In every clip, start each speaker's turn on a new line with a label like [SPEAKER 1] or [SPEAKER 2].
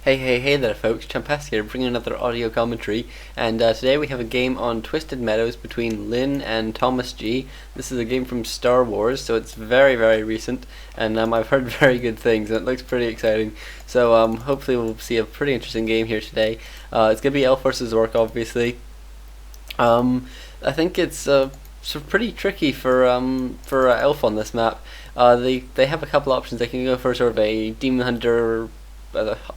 [SPEAKER 1] Hey there folks, ThomasG here, bringing another audio commentary, and today we have a game on Twisted Meadows between Lynn and ThomasG. This is a game from Star Wars, so it's very recent, and I've heard very good things, and it looks pretty exciting, so hopefully we'll see a pretty interesting game here today. It's going to be Elf versus Orc, obviously. I think it's pretty tricky for Elf on this map. They have a couple options. They can go for sort of a Demon Hunter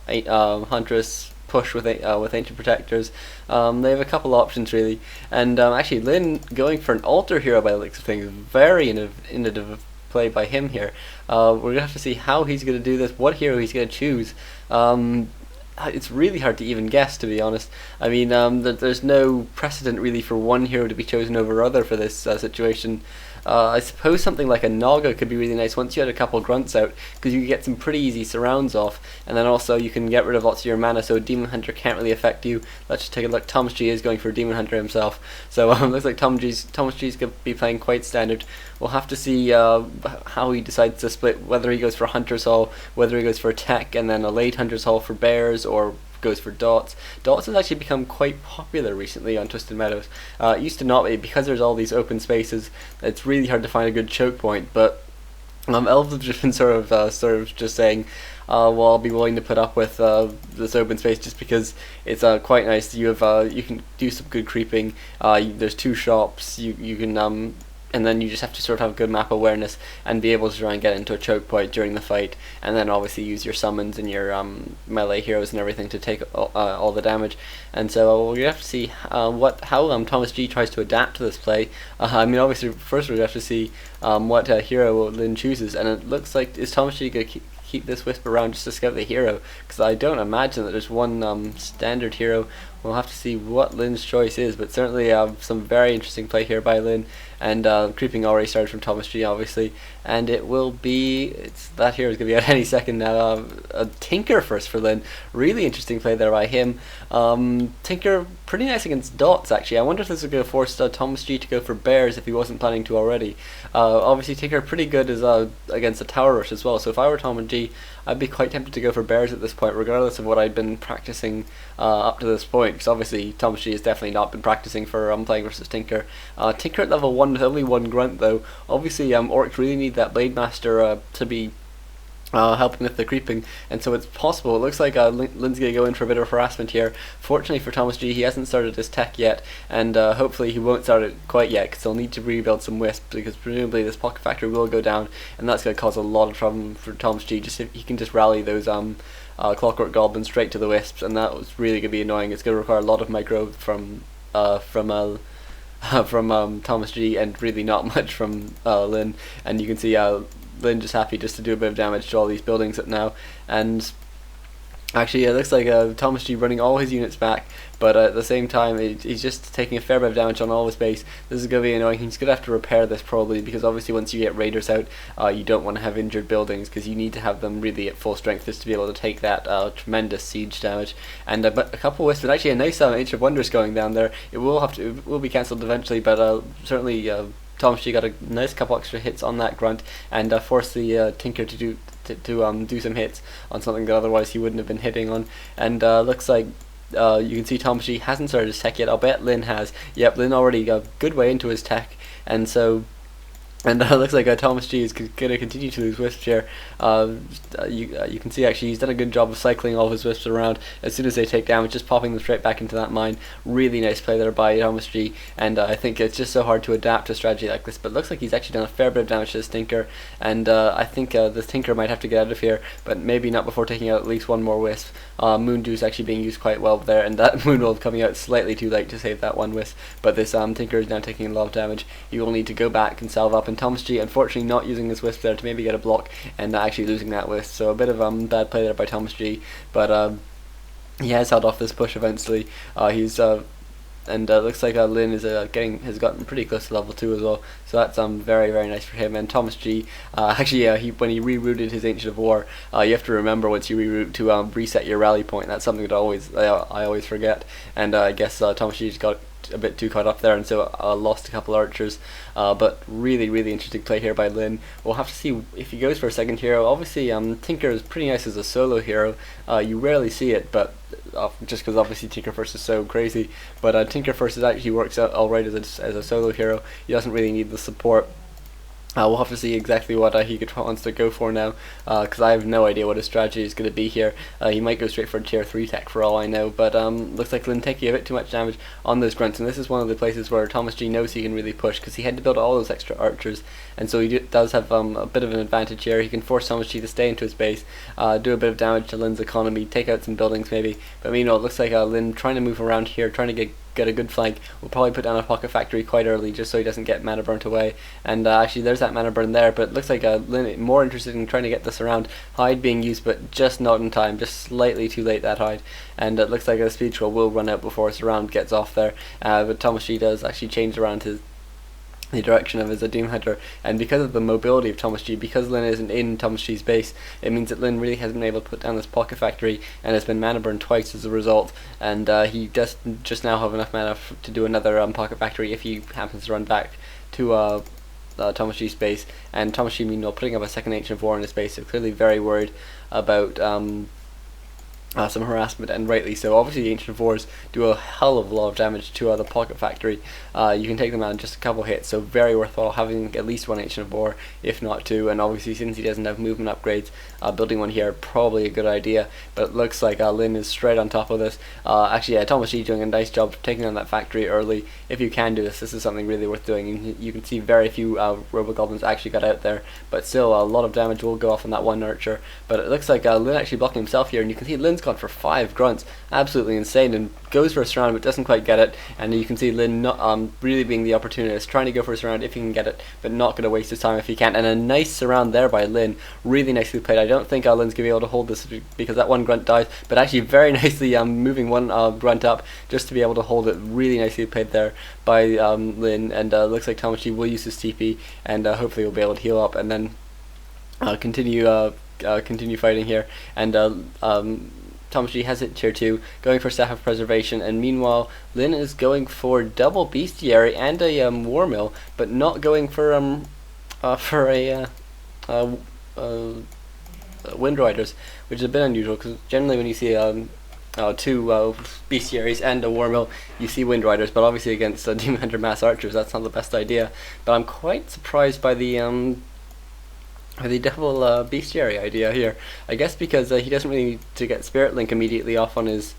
[SPEAKER 1] Huntress push with Ancient Protectors. They have a couple options really, and actually Lynn going for an altar hero by the looks of things. Very innovative play by him here. We're gonna have to see how he's gonna do this, what hero he's gonna choose. It's really hard to even guess, to be honest. I mean, there's no precedent really for one hero to be chosen over other for this situation. I suppose something like a Naga could be really nice once you had a couple grunts out, because you can get some pretty easy surrounds off, and then also you can get rid of lots of your mana, so Demon Hunter can't really affect you. Let's just take a look. ThomasG is going for Demon Hunter himself, so looks like ThomasG's going to be playing quite standard. We'll have to see how he decides to split, whether he goes for Hunter's Hall, whether he goes for Tech, and then a late Hunter's Hall for Bears, or goes for dots. Dots has actually become quite popular recently on Twisted Meadows. It used to not be, because there's all these open spaces. It's really hard to find a good choke point, but Elves have just been sort of just saying, well, I'll be willing to put up with this open space just because it's quite nice. You can do some good creeping. There's two shops. You can and then you just have to sort of have good map awareness and be able to try and get into a choke point during the fight, and then obviously use your summons and your melee heroes and everything to take all the damage. And so we have to see how ThomasG tries to adapt to this play. I mean, obviously first we have to see what hero Lynn chooses, and it looks like, is ThomasG going to keep this Wisp around just to scout the hero? Because I don't imagine that there's one standard hero. We'll have to see what Lynn's choice is, but certainly some very interesting play here by Lynn, and creeping already started from ThomasG, obviously, and it will be, that hero is going to be out any second now. A Tinker first for Lynn. Really interesting play there by him. Tinker pretty nice against dots, actually. I wonder if this is going to force ThomasG to go for Bears if he wasn't planning to already. Obviously Tinker pretty good against a Tower Rush as well, so if I were ThomasG, I'd be quite tempted to go for Bears at this point, regardless of what I'd been practicing up to this point, because obviously ThomasG has definitely not been practicing for playing versus Tinker. Tinker at level 1 with only one grunt though. Obviously Orcs really need that Blade Master to be helping with the creeping, and so it's possible. It looks like Lynn's going to go in for a bit of harassment here. Fortunately for ThomasG, he hasn't started his tech yet, and hopefully he won't start it quite yet, because he'll need to rebuild some wisps, because presumably this pocket factory will go down, and that's going to cause a lot of trouble for ThomasG. Just if he can just rally those Clockwork Goblins straight to the wisps, and that was really going to be annoying. It's going to require a lot of micro from ThomasG, and really not much from Lynn, and you can see Lynn just happy just to do a bit of damage to all these buildings up now. And actually it looks like ThomasG running all his units back, but at the same time he's just taking a fair bit of damage on all his base. This is going to be annoying. He's going to have to repair this probably, because obviously once you get raiders out, you don't want to have injured buildings, because you need to have them really at full strength just to be able to take that tremendous siege damage. And but a couple wisps, and actually a nice Age of Wonders going down there. It will be cancelled eventually, but certainly ThomasG got a nice couple extra hits on that grunt, and forced the Tinker to do some hits on something that otherwise he wouldn't have been hitting on. And looks like you can see ThomasG hasn't started his tech yet. I'll bet Lynn has. Yep, Lynn already got a good way into his tech, and so. And looks like ThomasG is going to continue to lose wisps here. You can see actually he's done a good job of cycling all of his wisps around. As soon as they take damage, just popping them straight back into that mine. Really nice play there by ThomasG, and I think it's just so hard to adapt to a strategy like this. But it looks like he's actually done a fair bit of damage to this Tinker, and I think this Tinker might have to get out of here, but maybe not before taking out at least one more wisp. Moondew is actually being used quite well there, and that Moonwolf coming out slightly too late to save that one wisp. But this Tinker is now taking a lot of damage. You will need to go back and salve up, and ThomasG unfortunately not using his wisp there to maybe get a block, and actually losing that wisp. So a bit of bad play there by ThomasG, but he has held off this push eventually. And looks like Lynn is has gotten pretty close to level 2 as well, so that's very nice for him. And ThomasG, actually when he rerouted his Ancient of War, you have to remember once you reroute to reset your rally point. That's something that I always forget, and I guess ThomasG's a bit too caught up there, and so lost a couple archers. But really interesting play here by Lin. We'll have to see if he goes for a second hero. Obviously, Tinker is pretty nice as a solo hero. You rarely see it, but just because obviously Tinker First is so crazy. But Tinker First actually works out alright as a solo hero. He doesn't really need the support. We'll have to see exactly what he wants to go for now, because I have no idea what his strategy is going to be here. He might go straight for a tier 3 tech for all I know, but looks like Lin taking a bit too much damage on those grunts, and this is one of the places where ThomasG knows he can really push, because he had to build all those extra archers, and so he does have a bit of an advantage here. He can force ThomasG to stay into his base, do a bit of damage to Lin's economy, take out some buildings maybe, but meanwhile it looks like Lin trying to move around here, trying to get a good flank. We'll probably put down a pocket factory quite early just so he doesn't get mana burnt away, and actually there's that mana burn there, but it looks like Lin more interested in trying to get this around. Hide being used, but just not in time, just slightly too late, that hide, and it looks like a speed troll will run out before his round gets off there, but ThomasG does actually change around the direction of his Doom Hunter, and because of the mobility of ThomasG, because Lin isn't in ThomasG's base, it means that Lin really hasn't been able to put down this pocket factory, and has been mana burned twice as a result, and he does just now have enough mana to do another pocket factory if he happens to run back to ThomasG's base, and ThomasG meanwhile putting up a second Ancient of War in his base, so clearly very worried about some harassment, and rightly so. Obviously the Ancient of Wars do a hell of a lot of damage to the pocket factory. You can take them out in just a couple hits, so very worthwhile having at least one Ancient of War, if not two, and obviously since he doesn't have movement upgrades, building one here probably a good idea, but it looks like Lin is straight on top of this. Actually, ThomasG doing a nice job taking on that factory early. If you can do this, this is something really worth doing. You can see very few Robo-Goblins actually got out there, but still a lot of damage will go off on that one archer, but it looks like Lin actually blocking himself here, and you can see Lin's gone for 5 grunts, absolutely insane, and goes for a surround but doesn't quite get it, and you can see Lin not really being the opportunist, trying to go for a surround if he can get it, but not going to waste his time if he can, and a nice surround there by Lin, really nicely played. I don't think Lin's going to be able to hold this because that one grunt dies, but actually very nicely moving one grunt up just to be able to hold it, really nicely played there by Lin, and looks like ThomasG will use his TP, and hopefully will be able to heal up, and then continue fighting here, and ThomasG has it tier 2, going for Staff of Preservation, and meanwhile Lin is going for double Bestiary and a War Mill, but not going for Wind Riders, which is a bit unusual, because generally when you see two Bestiaries and a War Mill, you see Wind Riders, but obviously against Demon Hunter Mass Archers that's not the best idea. But I'm quite surprised by the double Bestiary idea here. I guess because he doesn't really need to get Spirit Link immediately off on his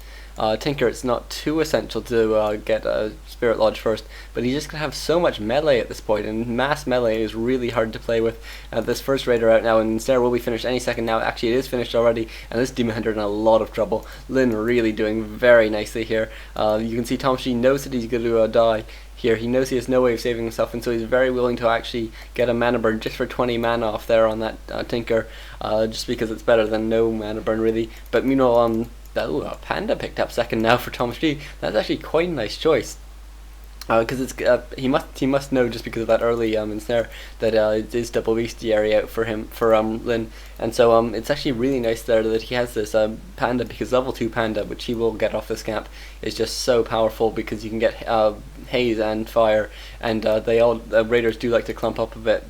[SPEAKER 1] Tinker. It's not too essential to get a Spirit Lodge first, but he's just going to have so much melee at this point, and mass melee is really hard to play with. This first raider out now, and Snare will be finished any second now. Actually, it is finished already, and this Demon Hunter in a lot of trouble. Lin really doing very nicely here. You can see ThomasG knows that he's going to die here. He knows he has no way of saving himself, and so he's very willing to actually get a mana burn just for 20 mana off there on that Tinker, just because it's better than no mana burn really. But meanwhile, Panda picked up second now for ThomasG. That's actually quite a nice choice. Because it's he must know, just because of that early ensnare, that it is double Bestiary out for Lin, and so it's actually really nice there that he has this Panda, because level 2 Panda, which he will get off this camp, is just so powerful, because you can get haze and fire, and raiders do like to clump up a bit.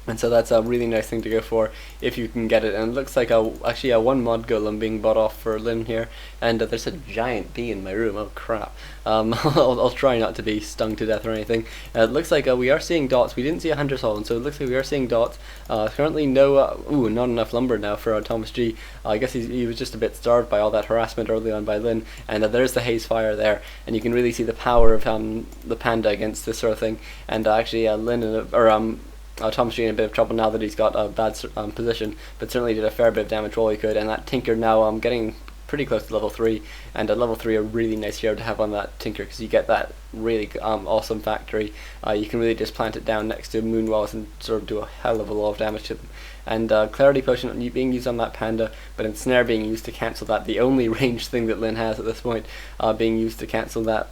[SPEAKER 1] And so that's a really nice thing to go for if you can get it. And it looks like actually a one mod golem being bought off for Lin here. And there's a giant bee in my room. Oh crap. I'll try not to be stung to death or anything. It looks like we are seeing dots. We didn't see a hunter's hall, and so it looks like we are seeing dots. Currently not enough lumber now for ThomasG. I guess he was just a bit starved by all that harassment early on by Lin. And there's the haze fire there, and you can really see the power of the Panda against this sort of thing. And actually ThomasG in a bit of trouble now that he's got a bad position, but certainly did a fair bit of damage while he could. And that Tinker now getting pretty close to level 3, and at level 3 a really nice hero to have on that Tinker, because you get that really awesome factory. You can really just plant it down next to moon walls and sort of do a hell of a lot of damage to them. And Clarity Potion being used on that Panda, but Ensnare being used to cancel that, the only ranged thing that Lin has at this point, being used to cancel that.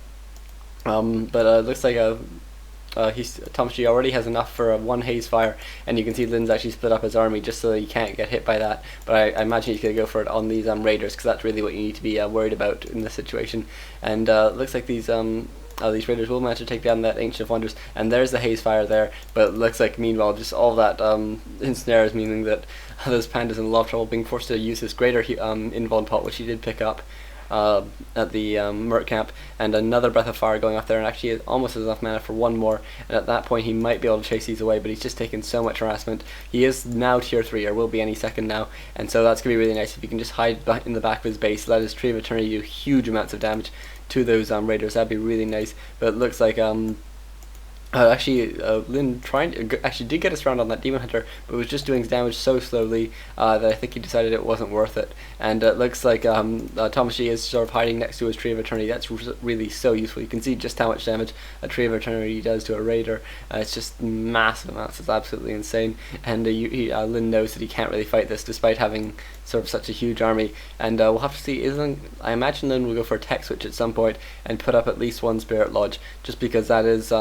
[SPEAKER 1] But it looks like ThomasG already has enough for one haze fire, and you can see Lin's actually split up his army just so that he can't get hit by that. But I imagine he's going to go for it on these raiders, because that's really what you need to be worried about in this situation. And it looks like these these raiders will manage to take down that Ancient of Wonders, and there's the haze fire there, but it looks like meanwhile just all that ensnares, meaning that those pandas in a lot of trouble, being forced to use this greater invuln pot, which he did pick up at the Merc camp, and another Breath of Fire going off there, and actually almost has enough mana for one more, and at that point he might be able to chase these away, but he's just taken so much harassment. He is now tier 3, or will be any second now, and so that's going to be really nice if he can just hide in the back of his base, let his Tree of Eternity do huge amounts of damage to those raiders. That'd be really nice, but it looks like Lyn actually did get us around on that Demon Hunter, but was just doing damage so slowly that I think he decided it wasn't worth it. And it looks like ThomasG is sort of hiding next to his Tree of Eternity. That's really so useful. You can see just how much damage a Tree of Eternity does to a raider. It's just massive amounts. It's absolutely insane. And Lyn knows that he can't really fight this despite having sort of such a huge army. And we'll have to see. I imagine Lyn will go for a tech switch at some point and put up at least one Spirit Lodge, just because that is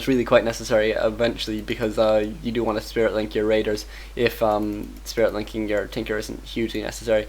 [SPEAKER 1] really quite necessary eventually, because you do want to Spirit Link your raiders if Spirit Linking your Tinker isn't hugely necessary.